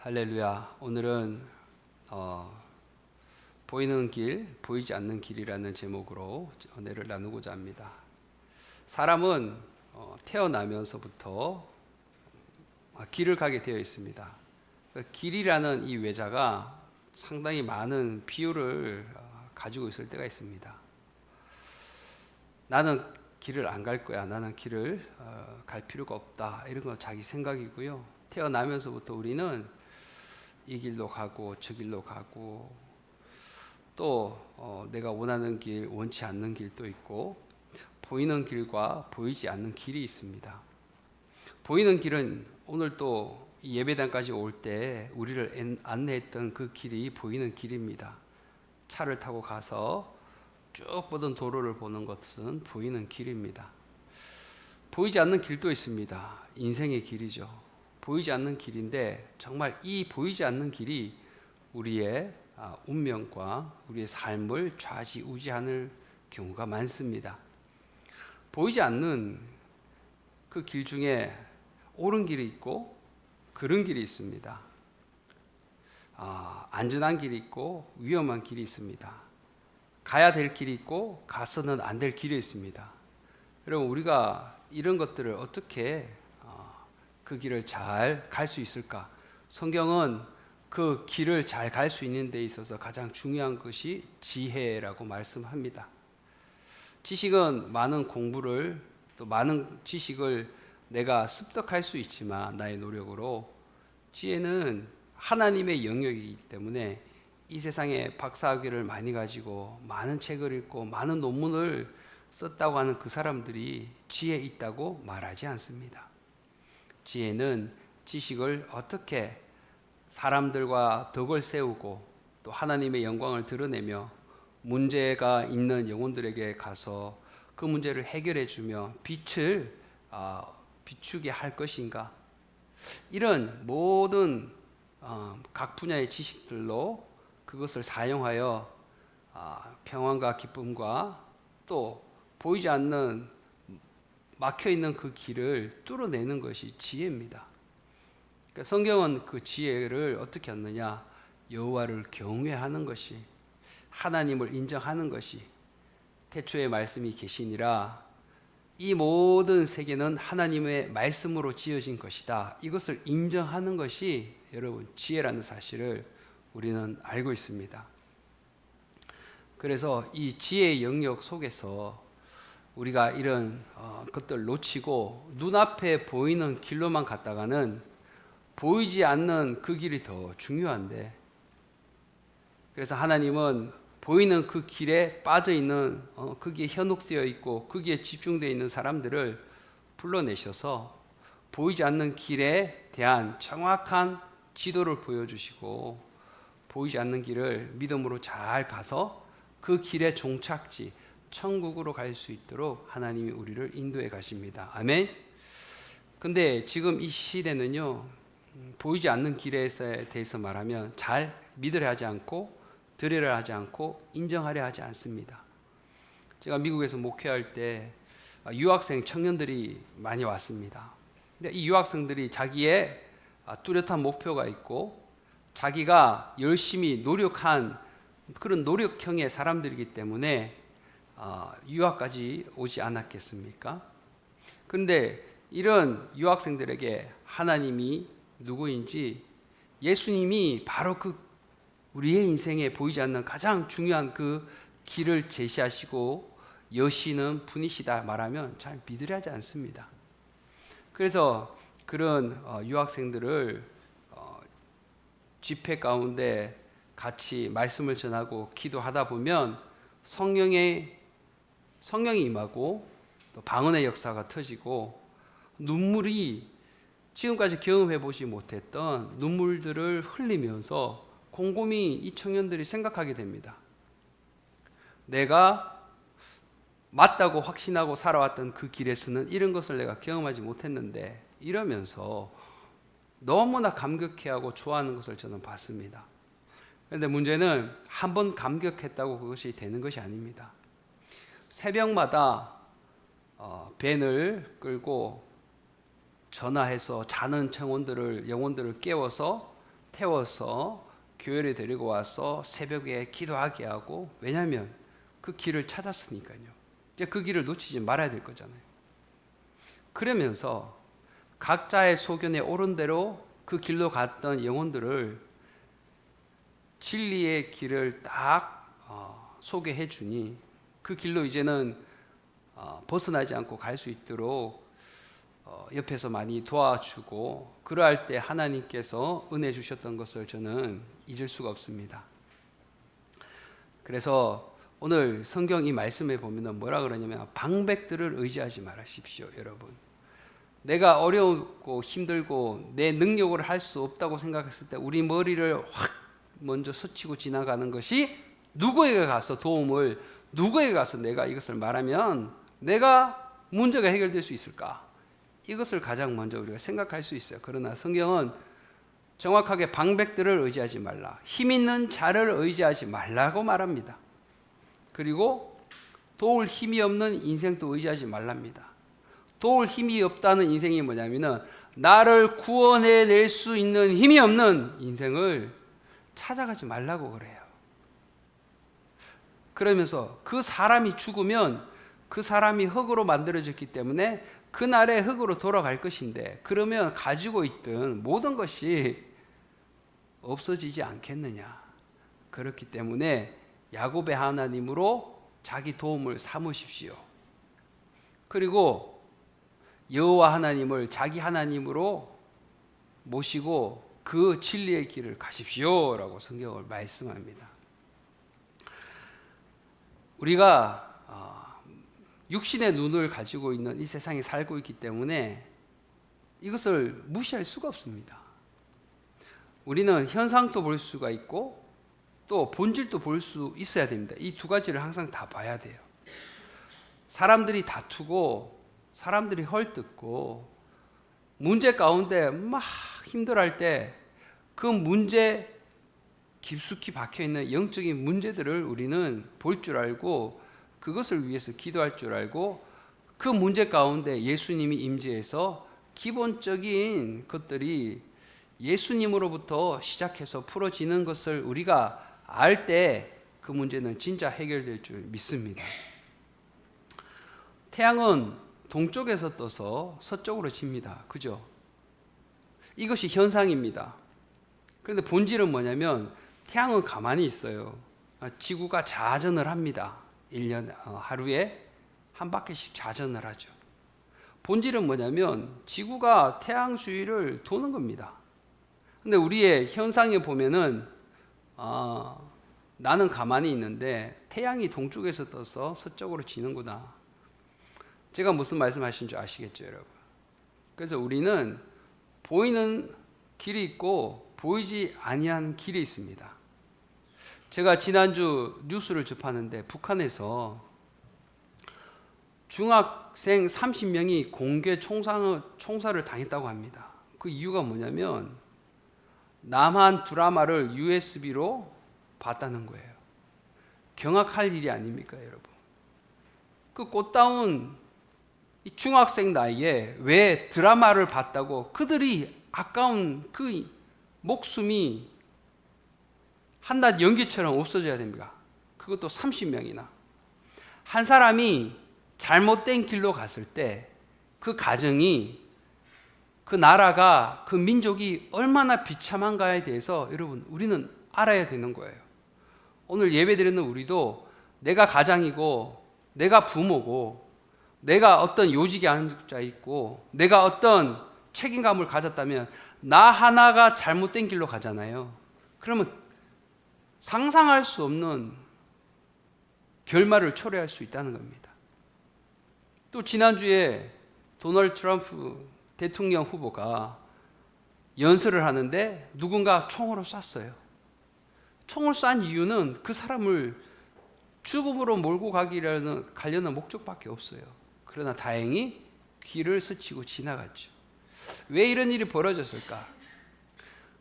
할렐루야. 오늘은 보이는 길, 보이지 않는 길이라는 제목으로 은혜를 나누고자 합니다. 사람은 태어나면서부터 길을 가게 되어 있습니다. 길이라는 이 외자가 상당히 많은 비유를 가지고 있을 때가 있습니다. 나는 길을 안 갈 거야. 나는 길을 갈 필요가 없다. 이런 건 자기 생각이고요. 태어나면서부터 우리는 이 길로 가고 저 길로 가고 또 내가 원하는 길, 원치 않는 길도 있고 보이는 길과 보이지 않는 길이 있습니다. 보이는 길은 오늘 또 예배당까지 올 때 우리를 안내했던 그 길이 보이는 길입니다. 차를 타고 가서 쭉 뻗은 도로를 보는 것은 보이는 길입니다. 보이지 않는 길도 있습니다. 인생의 길이죠. 보이지 않는 길인데 정말 이 보이지 않는 길이 우리의 운명과 우리의 삶을 좌지우지하는 경우가 많습니다. 보이지 않는 그 길 중에 옳은 길이 있고 그른 길이 있습니다. 안전한 길이 있고 위험한 길이 있습니다. 가야 될 길이 있고 가서는 안 될 길이 있습니다. 여러분, 우리가 이런 것들을 어떻게 그 길을 잘 갈 수 있을까? 성경은 그 길을 잘 갈 수 있는 데 있어서 가장 중요한 것이 지혜라고 말씀합니다. 지식은 많은 공부를 또 많은 지식을 내가 습득할 수 있지만 나의 노력으로 지혜는 하나님의 영역이기 때문에 이 세상에 박사학위를 많이 가지고 많은 책을 읽고 많은 논문을 썼다고 하는 그 사람들이 지혜 있다고 말하지 않습니다. 지혜는 지식을 어떻게 사람들과 덕을 세우고 또 하나님의 영광을 드러내며 문제가 있는 영혼들에게 가서 그 문제를 해결해 주며 빛을 비추게 할 것인가, 이런 모든 각 분야의 지식들로 그것을 사용하여 평안과 기쁨과 또 보이지 않는 막혀있는 그 길을 뚫어내는 것이 지혜입니다. 그러니까 성경은 그 지혜를 어떻게 하느냐, 여호와를 경외하는 것이, 하나님을 인정하는 것이, 태초에 말씀이 계시니라 이 모든 세계는 하나님의 말씀으로 지어진 것이다, 이것을 인정하는 것이 여러분 지혜라는 사실을 우리는 알고 있습니다. 그래서 이 지혜의 영역 속에서 우리가 이런 것들 놓치고 눈앞에 보이는 길로만 갔다가는 보이지 않는 그 길이 더 중요한데, 그래서 하나님은 보이는 그 길에 빠져 있는 거기에 현혹되어 있고 거기에 집중되어 있는 사람들을 불러내셔서 보이지 않는 길에 대한 정확한 지도를 보여주시고 보이지 않는 길을 믿음으로 잘 가서 그 길의 종착지 천국으로 갈 수 있도록 하나님이 우리를 인도해 가십니다. 아멘. 근데 지금 이 시대는요, 보이지 않는 길에 대해서 말하면 잘 믿으려 하지 않고 들으려 하지 않고 인정하려 하지 않습니다. 제가 미국에서 목회할 때 유학생 청년들이 많이 왔습니다. 근데 이 유학생들이 자기의 뚜렷한 목표가 있고 자기가 열심히 노력한 그런 노력형의 사람들이기 때문에 유학까지 오지 않았겠습니까? 그런데 이런 유학생들에게 하나님이 누구인지, 예수님이 바로 그 우리의 인생에 보이지 않는 가장 중요한 그 길을 제시하시고 여시는 분이시다 말하면 잘 믿으려 하지 않습니다. 그래서 그런 유학생들을 집회 가운데 같이 말씀을 전하고 기도하다 보면 성령이 임하고 또 방언의 역사가 터지고 눈물이 지금까지 경험해 보지 못했던 눈물들을 흘리면서 곰곰이 이 청년들이 생각하게 됩니다. 내가 맞다고 확신하고 살아왔던 그 길에서는 이런 것을 내가 경험하지 못했는데, 이러면서 너무나 감격해하고 좋아하는 것을 저는 봤습니다. 그런데 문제는 한 번 감격했다고 그것이 되는 것이 아닙니다. 새벽마다 밴을 끌고 전화해서 자는 영혼들을 깨워서 태워서 교회를 데리고 와서 새벽에 기도하게 하고, 왜냐하면 그 길을 찾았으니까요. 이제 그 길을 놓치지 말아야 될 거잖아요. 그러면서 각자의 소견에 옳은 대로 그 길로 갔던 영혼들을 진리의 길을 딱 소개해 주니 그 길로 이제는 벗어나지 않고 갈 수 있도록 옆에서 많이 도와주고, 그러할 때 하나님께서 은혜 주셨던 것을 저는 잊을 수가 없습니다. 그래서 오늘 성경 이 말씀에 보면 뭐라 그러냐면, 방백들을 의지하지 말으십시오. 여러분, 내가 어렵고 힘들고 내 능력으로 할 수 없다고 생각했을 때 우리 머리를 확 먼저 스치고 지나가는 것이, 누구에게 가서 도움을, 누구에게 가서 내가 이것을 말하면 내가 문제가 해결될 수 있을까, 이것을 가장 먼저 우리가 생각할 수 있어요. 그러나 성경은 정확하게 방백들을 의지하지 말라, 힘 있는 자를 의지하지 말라고 말합니다. 그리고 도울 힘이 없는 인생도 의지하지 말랍니다. 도울 힘이 없다는 인생이 뭐냐면은 나를 구원해낼 수 있는 힘이 없는 인생을 찾아가지 말라고 그래요. 그러면서 그 사람이 죽으면 그 사람이 흙으로 만들어졌기 때문에 그날의 흙으로 돌아갈 것인데, 그러면 가지고 있던 모든 것이 없어지지 않겠느냐. 그렇기 때문에 야곱의 하나님으로 자기 도움을 삼으십시오. 그리고 여호와 하나님을 자기 하나님으로 모시고 그 진리의 길을 가십시오 라고 성경을 말씀합니다. 우리가 육신의 눈을 가지고 있는 이 세상에 살고 있기 때문에 이것을 무시할 수가 없습니다. 우리는 현상도 볼 수가 있고 또 본질도 볼 수 있어야 됩니다. 이 두 가지를 항상 다 봐야 돼요. 사람들이 다투고 사람들이 헐뜯고 문제 가운데 막 힘들어할 때 그 문제 깊숙이 박혀있는 영적인 문제들을 우리는 볼 줄 알고 그것을 위해서 기도할 줄 알고, 그 문제 가운데 예수님이 임재해서 기본적인 것들이 예수님으로부터 시작해서 풀어지는 것을 우리가 알 때 그 문제는 진짜 해결될 줄 믿습니다. 태양은 동쪽에서 떠서 서쪽으로 집니다. 그죠? 이것이 현상입니다. 그런데 본질은 뭐냐면 태양은 가만히 있어요. 지구가 좌전을 합니다. 1년 하루에 한 바퀴씩 좌전을 하죠. 본질은 뭐냐면 지구가 태양 주위를 도는 겁니다. 근데 우리의 현상에 보면은 나는 가만히 있는데 태양이 동쪽에서 떠서 서쪽으로 지는구나. 제가 무슨 말씀하신 줄 아시겠죠, 여러분? 그래서 우리는 보이는 길이 있고 보이지 아니한 길이 있습니다. 제가 지난주 뉴스를 접하는데 북한에서 중학생 30명이 공개 총살을 당했다고 합니다. 그 이유가 뭐냐면 남한 드라마를 USB로 봤다는 거예요. 경악할 일이 아닙니까, 여러분? 그 꽃다운 이 중학생 나이에 왜 드라마를 봤다고 그들이 아까운 그 목숨이 한낮 연기처럼 없어져야 됩니까? 그것도 30명이나. 한 사람이 잘못된 길로 갔을 때 그 가정이, 그 나라가, 그 민족이 얼마나 비참한가에 대해서 여러분 우리는 알아야 되는 거예요. 오늘 예배드리는 우리도 내가 가장이고 내가 부모고 내가 어떤 요직에 앉아 있고 내가 어떤 책임감을 가졌다면 나 하나가 잘못된 길로 가잖아요. 그러면 상상할 수 없는 결말을 초래할 수 있다는 겁니다. 또 지난주에 도널드 트럼프 대통령 후보가 연설을 하는데 누군가 총으로 쐈어요. 총을 쏜 이유는 그 사람을 죽음으로 몰고 가려는 목적밖에 없어요. 그러나 다행히 귀를 스치고 지나갔죠. 왜 이런 일이 벌어졌을까?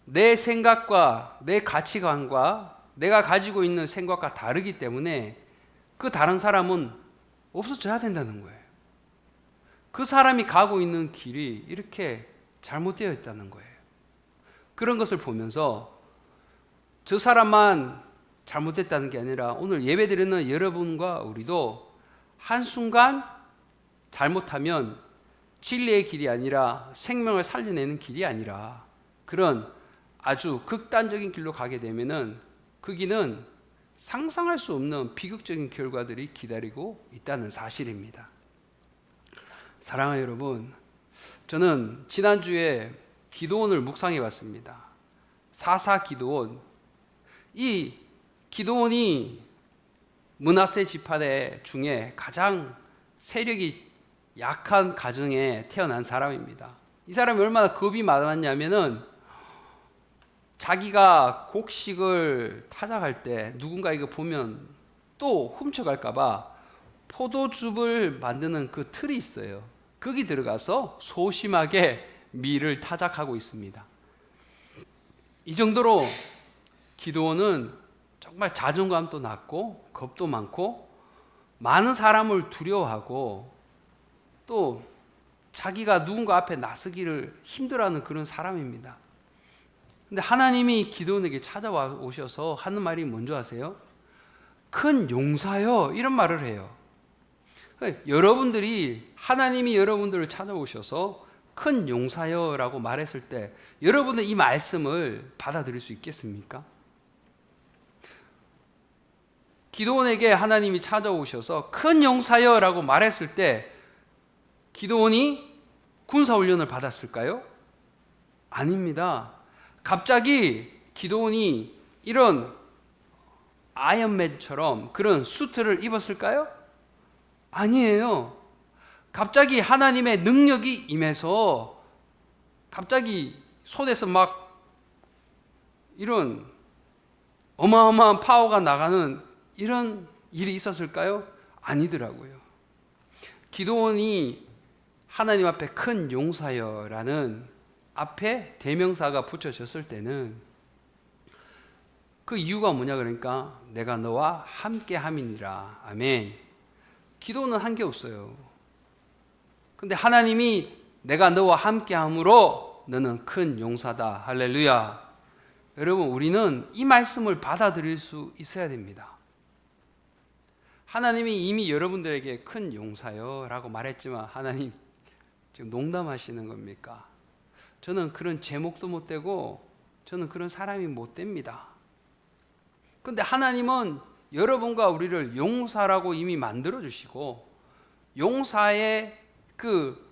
내 생각과 내 가치관과 내가 가지고 있는 생각과 다르기 때문에 그 다른 사람은 없어져야 된다는 거예요. 그 사람이 가고 있는 길이 이렇게 잘못되어 있다는 거예요. 그런 것을 보면서 저 사람만 잘못됐다는 게 아니라 오늘 예배드리는 여러분과 우리도 한순간 잘못하면 진리의 길이 아니라 생명을 살려내는 길이 아니라 그런 아주 극단적인 길로 가게 되면은 그 길은 상상할 수 없는 비극적인 결과들이 기다리고 있다는 사실입니다. 사랑하는 여러분, 저는 지난주에 기드온을 묵상해 봤습니다. 사사 기드온. 이 기드온이 므낫세 지파대 중에 가장 세력이 약한 가정에 태어난 사람입니다. 이 사람이 얼마나 겁이 많았냐면은 자기가 곡식을 타작할 때 누군가 이거 보면 또 훔쳐갈까봐 포도즙을 만드는 그 틀이 있어요. 거기 들어가서 소심하게 밀을 타작하고 있습니다. 이 정도로 기드온은 정말 자존감도 낮고 겁도 많고 많은 사람을 두려워하고 또 자기가 누군가 앞에 나서기를 힘들어하는 그런 사람입니다. 근데 하나님이 기드온에게 찾아와 오셔서 하는 말이 뭔지 아세요? 큰 용사여, 이런 말을 해요. 여러분들이 하나님이 여러분들을 찾아오셔서 큰 용사여라고 말했을 때 여러분은 이 말씀을 받아들일 수 있겠습니까? 기드온에게 하나님이 찾아오셔서 큰 용사여라고 말했을 때 기드온이 군사훈련을 받았을까요? 아닙니다. 갑자기 기드온이 이런 아이언맨처럼 그런 수트를 입었을까요? 아니에요. 갑자기 하나님의 능력이 임해서 갑자기 손에서 막 이런 어마어마한 파워가 나가는 이런 일이 있었을까요? 아니더라고요. 기드온이 하나님 앞에 큰 용사여라는 앞에 대명사가 붙여졌을 때는 그 이유가 뭐냐 그러니까 내가 너와 함께 함이니라. 아멘. 기도는 한 게 없어요. 근데 하나님이 내가 너와 함께 함으로 너는 큰 용사다. 할렐루야. 여러분, 우리는 이 말씀을 받아들일 수 있어야 됩니다. 하나님이 이미 여러분들에게 큰 용사요 라고 말했지만 하나님 지금 농담하시는 겁니까? 저는 그런 제목도 못 되고 저는 그런 사람이 못 됩니다. 근데 하나님은 여러분과 우리를 용사라고 이미 만들어 주시고 용사의 그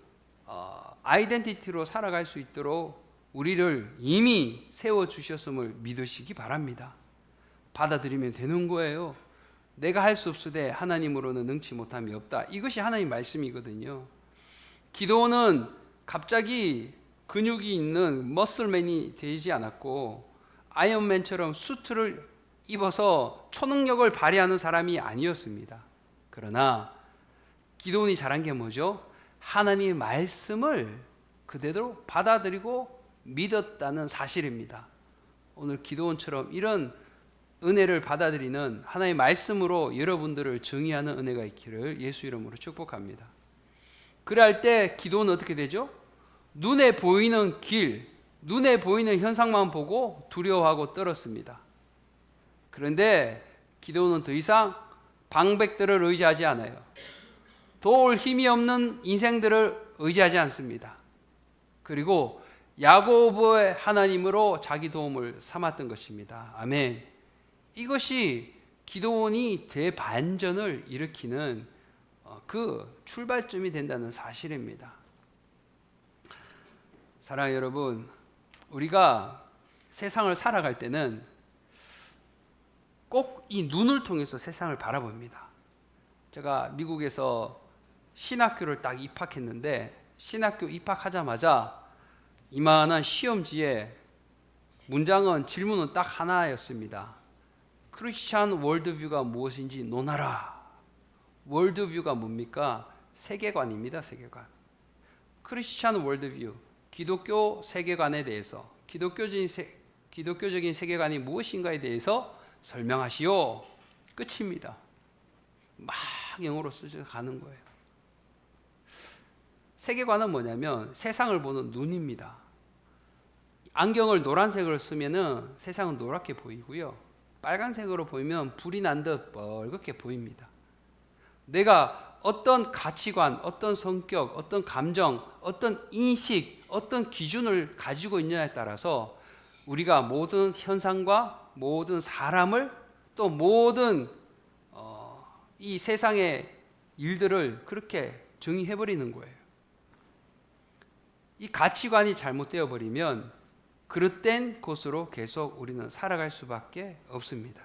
아이덴티티로 살아갈 수 있도록 우리를 이미 세워 주셨음을 믿으시기 바랍니다. 받아들이면 되는 거예요. 내가 할 수 없으되 하나님으로는 능치 못함이 없다. 이것이 하나님 말씀이거든요. 기도는 갑자기 근육이 있는 머슬맨이 되지 않았고 아이언맨처럼 수트를 입어서 초능력을 발휘하는 사람이 아니었습니다. 그러나 기도원이 잘한 게 뭐죠? 하나님의 말씀을 그대로 받아들이고 믿었다는 사실입니다. 오늘 기도원처럼 이런 은혜를 받아들이는 하나님의 말씀으로 여러분들을 정의하는 은혜가 있기를 예수 이름으로 축복합니다. 그럴 때 기도는 어떻게 되죠? 눈에 보이는 길, 눈에 보이는 현상만 보고 두려워하고 떨었습니다. 그런데 기도는 더 이상 방백들을 의지하지 않아요. 도울 힘이 없는 인생들을 의지하지 않습니다. 그리고 야고보의 하나님으로 자기 도움을 삼았던 것입니다. 아멘. 이것이 기도원이 대반전을 일으키는 그 출발점이 된다는 사실입니다. 사랑하는 여러분, 우리가 세상을 살아갈 때는 꼭 이 눈을 통해서 세상을 바라봅니다. 제가 미국에서 신학교를 딱 입학했는데 신학교 입학하자마자 이만한 시험지에 문장은 질문은 딱 하나였습니다. 크리스찬 월드뷰가 무엇인지 논하라. 월드뷰가 뭡니까? 세계관입니다. 세계관. 크리스찬 월드뷰, 기독교 세계관에 대해서 기독교적인 세계관이 무엇인가에 대해서 설명하시오. 끝입니다. 막 영어로 쓰져 가는 거예요. 세계관은 뭐냐면 세상을 보는 눈입니다. 안경을 노란색으로 쓰면은 세상은 노랗게 보이고요. 빨간색으로 보이면 불이 난 듯 뻘겋게 보입니다. 내가 어떤 가치관, 어떤 성격, 어떤 감정, 어떤 인식, 어떤 기준을 가지고 있느냐에 따라서 우리가 모든 현상과 모든 사람을 또 모든 이 세상의 일들을 그렇게 정의해버리는 거예요. 이 가치관이 잘못되어 버리면 그릇된 곳으로 계속 우리는 살아갈 수밖에 없습니다.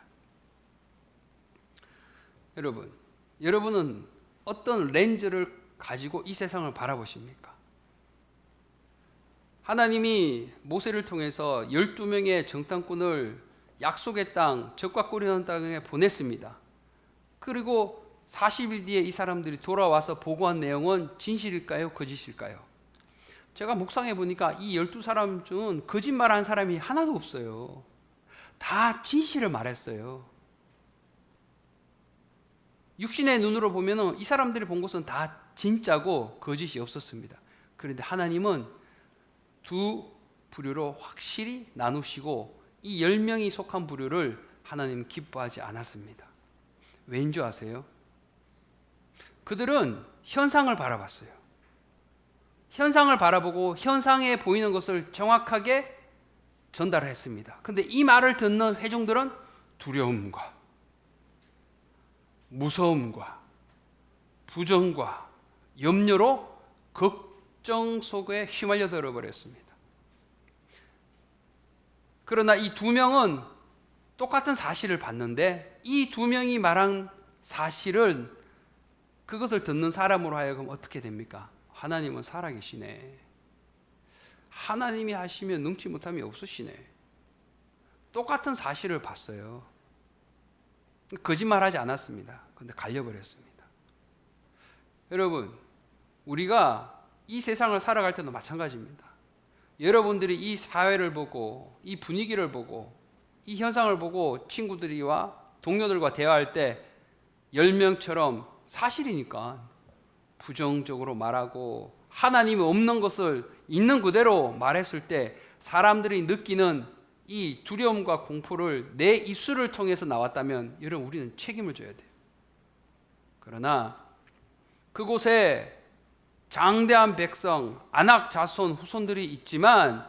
여러분은 어떤 렌즈를 가지고 이 세상을 바라보십니까? 하나님이 모세를 통해서 12명의 정탐꾼을 약속의 땅, 적과 꿀이 땅에 보냈습니다. 그리고 40일 뒤에 이 사람들이 돌아와서 보고한 내용은 진실일까요? 거짓일까요? 제가 묵상해 보니까 이 12사람 중 거짓말한 사람이 하나도 없어요. 다 진실을 말했어요. 육신의 눈으로 보면 이 사람들이 본 것은 다 진짜고 거짓이 없었습니다. 그런데 하나님은 두 부류로 확실히 나누시고 이 10명이 속한 부류를 하나님은 기뻐하지 않았습니다. 왜인 줄 아세요? 그들은 현상을 바라봤어요. 현상을 바라보고 현상에 보이는 것을 정확하게 전달했습니다. 그런데 이 말을 듣는 회중들은 두려움과 무서움과 부정과 염려로 걱정 속에 휘말려 들어버렸습니다. 그러나 이 두 명은 똑같은 사실을 봤는데 이 두 명이 말한 사실은 그것을 듣는 사람으로 하여금 어떻게 됩니까? 하나님은 살아계시네. 하나님이 하시면 능치 못함이 없으시네. 똑같은 사실을 봤어요. 거짓말하지 않았습니다. 그런데 갈려버렸습니다. 여러분, 우리가 이 세상을 살아갈 때도 마찬가지입니다. 여러분들이 이 사회를 보고 이 분위기를 보고 이 현상을 보고 친구들이와 동료들과 대화할 때 10명처럼 사실이니까 부정적으로 말하고 하나님이 없는 것을 있는 그대로 말했을 때 사람들이 느끼는 이 두려움과 공포를 내 입술을 통해서 나왔다면 여러분 우리는 책임을 져야 돼요. 그러나 그곳에 장대한 백성, 안악 자손 후손들이 있지만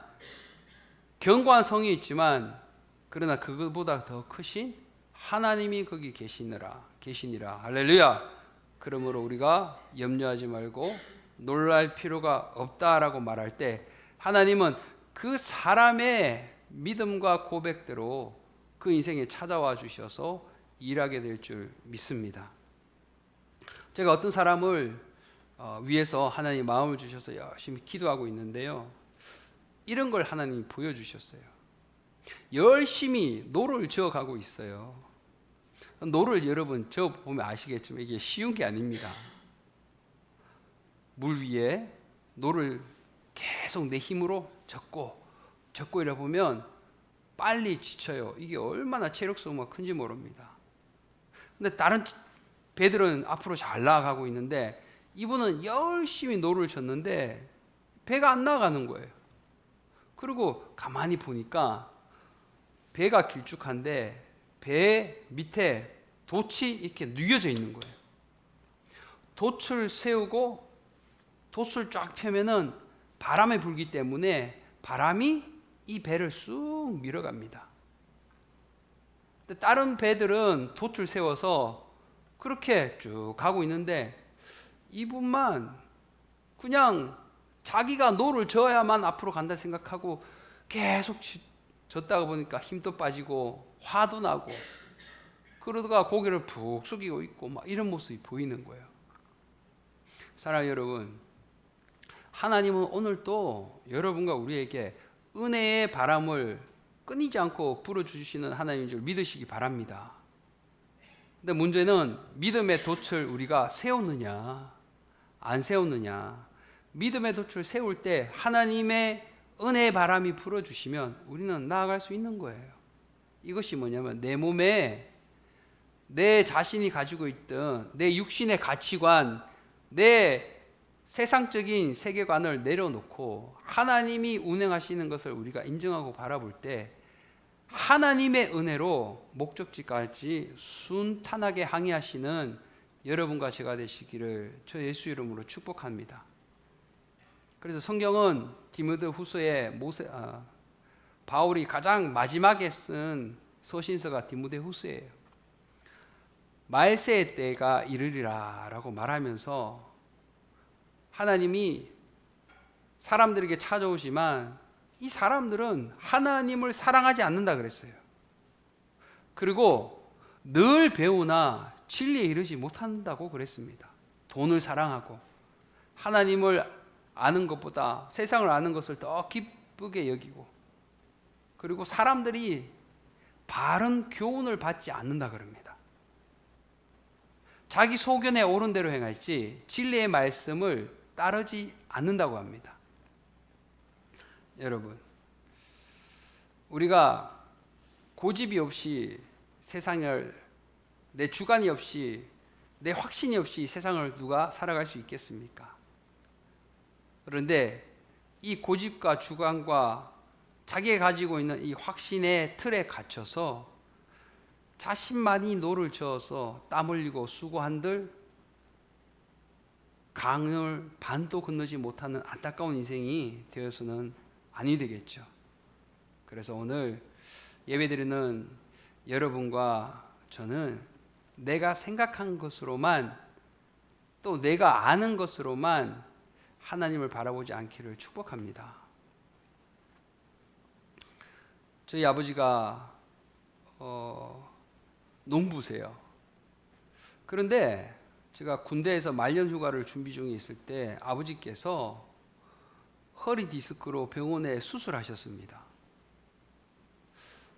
견고한 성이 있지만 그러나 그것보다 더 크신 하나님이 거기 계시니라. 할렐루야. 그러므로 우리가 염려하지 말고 놀랄 필요가 없다라고 말할 때 하나님은 그 사람의 믿음과 고백대로 그 인생에 찾아와 주셔서 일하게 될 줄 믿습니다. 제가 어떤 사람을 위해서 하나님 마음을 주셔서 열심히 기도하고 있는데요. 이런 걸 하나님이 보여주셨어요. 열심히 노를 저어가고 있어요. 노를 여러분 저어보면 아시겠지만 이게 쉬운 게 아닙니다. 물 위에 노를 계속 내 힘으로 젓고 이러 보면 빨리 지쳐요. 이게 얼마나 체력 소모가 큰지 모릅니다. 근데 다른 배들은 앞으로 잘 나아가고 있는데 이분은 열심히 노를 젓는데 배가 안 나가는 거예요. 그리고 가만히 보니까 배가 길쭉한데 배 밑에 돛이 이렇게 누겨져 있는 거예요. 돛을 세우고 돛을 쫙 펴면은 바람이 불기 때문에 바람이 이 배를 쑥 밀어갑니다. 근데 다른 배들은 돛을 세워서 그렇게 쭉 가고 있는데 이분만 그냥 자기가 노를 저어야만 앞으로 간다 생각하고 계속 젓다가 보니까 힘도 빠지고 화도 나고 그러다가 고개를 푹 숙이고 있고 막 이런 모습이 보이는 거예요. 사랑하는 여러분, 하나님은 오늘도 여러분과 우리에게 은혜의 바람을 끊이지 않고 불어주시는 하나님인 줄 믿으시기 바랍니다. 근데 문제는 믿음의 돛을 우리가 세우느냐 안 세우느냐. 믿음의 돛을 세울 때 하나님의 은혜의 바람이 불어주시면 우리는 나아갈 수 있는 거예요. 이것이 뭐냐면 내 몸에 내 자신이 가지고 있던 내 육신의 가치관, 내 세상적인 세계관을 내려놓고 하나님이 운행하시는 것을 우리가 인정하고 바라볼 때 하나님의 은혜로 목적지까지 순탄하게 항해하시는 여러분과 제가 되시기를 저 예수 이름으로 축복합니다. 그래서 성경은 디모데후서에 바울이 가장 마지막에 쓴 서신서가 디모데후서예요. 말세의 때가 이르리라 라고 말하면서 하나님이 사람들에게 찾아오지만 이 사람들은 하나님을 사랑하지 않는다 그랬어요. 그리고 늘 배우나 진리에 이르지 못한다고 그랬습니다. 돈을 사랑하고 하나님을 아는 것보다 세상을 아는 것을 더 기쁘게 여기고, 그리고 사람들이 바른 교훈을 받지 않는다 그럽니다. 자기 소견에 옳은 대로 행할지 진리의 말씀을 따르지 않는다고 합니다. 여러분, 우리가 고집이 없이 세상을, 내 주관이 없이, 내 확신이 없이 세상을 누가 살아갈 수 있겠습니까? 그런데 이 고집과 주관과 자기가 가지고 있는 이 확신의 틀에 갇혀서 자신만이 노를 저어서 땀 흘리고 수고한들 강을 반도 건너지 못하는 안타까운 인생이 되어서는 아니 되겠죠. 그래서 오늘 예배드리는 여러분과 저는 내가 생각한 것으로만, 또 내가 아는 것으로만 하나님을 바라보지 않기를 축복합니다. 저희 아버지가 농부세요. 그런데 제가 군대에서 말년 휴가를 준비 중에 있을 때 아버지께서 허리 디스크로 병원에 수술하셨습니다.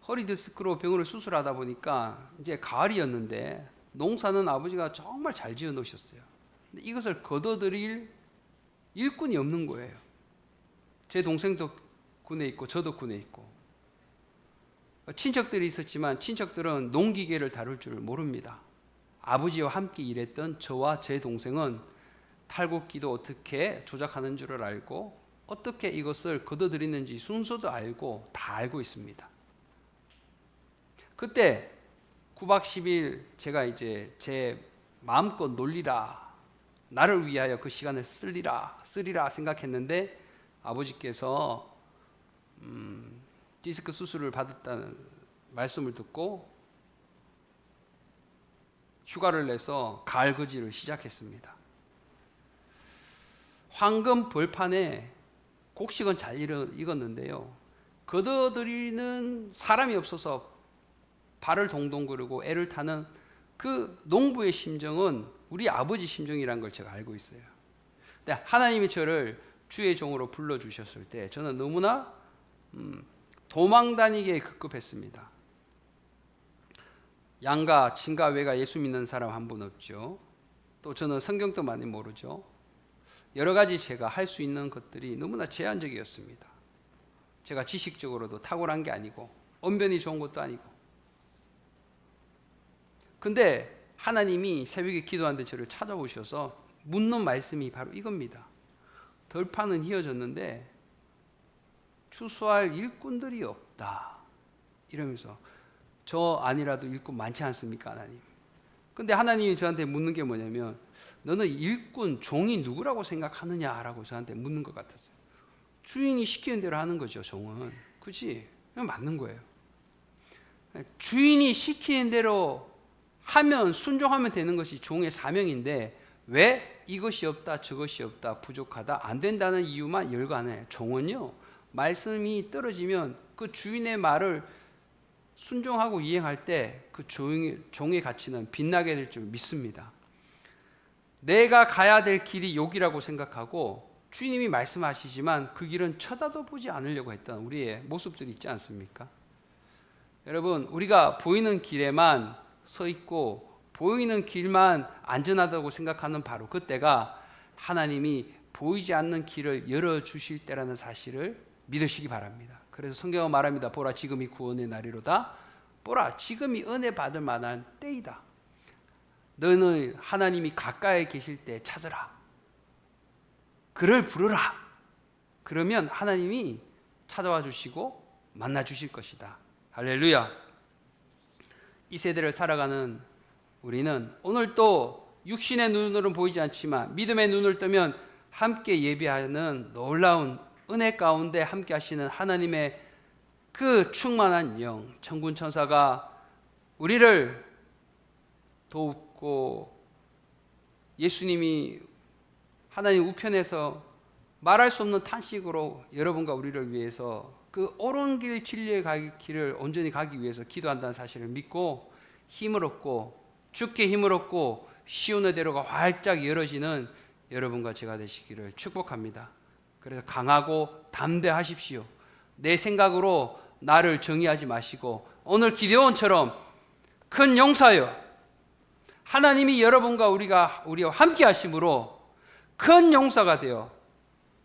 허리 디스크로 병원을 수술하다 보니까 이제 가을이었는데 농사는 아버지가 정말 잘 지어 놓으셨어요. 근데 이것을 거둬들일 일꾼이 없는 거예요. 제 동생도 군에 있고 저도 군에 있고, 친척들이 있었지만 친척들은 농기계를 다룰 줄 모릅니다. 아버지와 함께 일했던 저와 제 동생은 탈곡기도 어떻게 조작하는 줄을 알고 어떻게 이것을 거둬들이는지 순서도 알고 다 알고 있습니다. 그때 9박 10일 제가 이제 제 마음껏 놀리라, 나를 위하여 그 시간을 쓰리라 생각했는데 아버지께서 디스크 수술을 받았다는 말씀을 듣고 휴가를 내서 가을거지를 시작했습니다. 황금 벌판에 곡식은 잘 익었는데요, 거둬들이는 사람이 없어서 발을 동동 구르고 애를 타는 그 농부의 심정은 우리 아버지 심정이라는 걸 제가 알고 있어요. 근데 하나님이 저를 주의 종으로 불러주셨을 때 저는 너무나 도망다니기에 급급했습니다. 양가, 친가, 외가 예수 믿는 사람 한 분 없죠. 또 저는 성경도 많이 모르죠. 여러 가지 제가 할 수 있는 것들이 너무나 제한적이었습니다. 제가 지식적으로도 탁월한 게 아니고 언변이 좋은 것도 아니고. 근데 하나님이 새벽에 기도하는데 저를 찾아오셔서 묻는 말씀이 바로 이겁니다. 덜판은 휘어졌는데 추수할 일꾼들이 없다. 이러면서 저 아니라도 일꾼 많지 않습니까, 하나님? 근데 하나님이 저한테 묻는 게 뭐냐면 너는 일꾼, 종이 누구라고 생각하느냐라고 저한테 묻는 것 같았어요. 주인이 시키는 대로 하는 거죠, 종은. 그치? 맞는 거예요. 주인이 시키는 대로 하면, 순종하면 되는 것이 종의 사명인데 왜 이것이 없다, 저것이 없다, 부족하다, 안 된다는 이유만 열거하나요? 종은요, 말씀이 떨어지면 그 주인의 말을 순종하고 이행할 때 그 종의 가치는 빛나게 될 줄 믿습니다. 내가 가야 될 길이 여기라고 생각하고 주님이 말씀하시지만 그 길은 쳐다도 보지 않으려고 했던 우리의 모습들이 있지 않습니까? 여러분, 우리가 보이는 길에만 서 있고 보이는 길만 안전하다고 생각하는 바로 그때가 하나님이 보이지 않는 길을 열어주실 때라는 사실을 믿으시기 바랍니다. 그래서 성경은 말합니다. 보라, 지금이 구원의 날이로다. 보라, 지금이 은혜 받을 만한 때이다. 너는 하나님이 가까이 계실 때 찾으라. 그를 부르라. 그러면 하나님이 찾아와 주시고 만나 주실 것이다. 할렐루야. 이 세대를 살아가는 우리는 오늘 또 육신의 눈으로는 보이지 않지만 믿음의 눈을 뜨면 함께 예배하는 놀라운 은혜 가운데 함께 하시는 하나님의 그 충만한 영, 천군 천사가 우리를 돕고 예수님이 하나님 우편에서 말할 수 없는 탄식으로 여러분과 우리를 위해서 그 옳은 길 진리의 길을 온전히 가기 위해서 기도한다는 사실을 믿고 힘을 얻고 주께 힘을 얻고 시온의 대로가 활짝 열어지는 여러분과 제가 되시기를 축복합니다. 그래서 강하고 담대하십시오. 내 생각으로 나를 정의하지 마시고 오늘 기드온처럼 큰 용사여, 하나님이 여러분과 우리와 함께 하심으로 큰 용사가 되어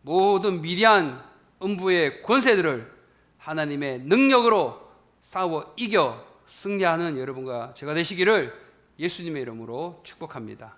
모든 미디안 음부의 권세들을 하나님의 능력으로 싸워 이겨 승리하는 여러분과 제가 되시기를 예수님의 이름으로 축복합니다.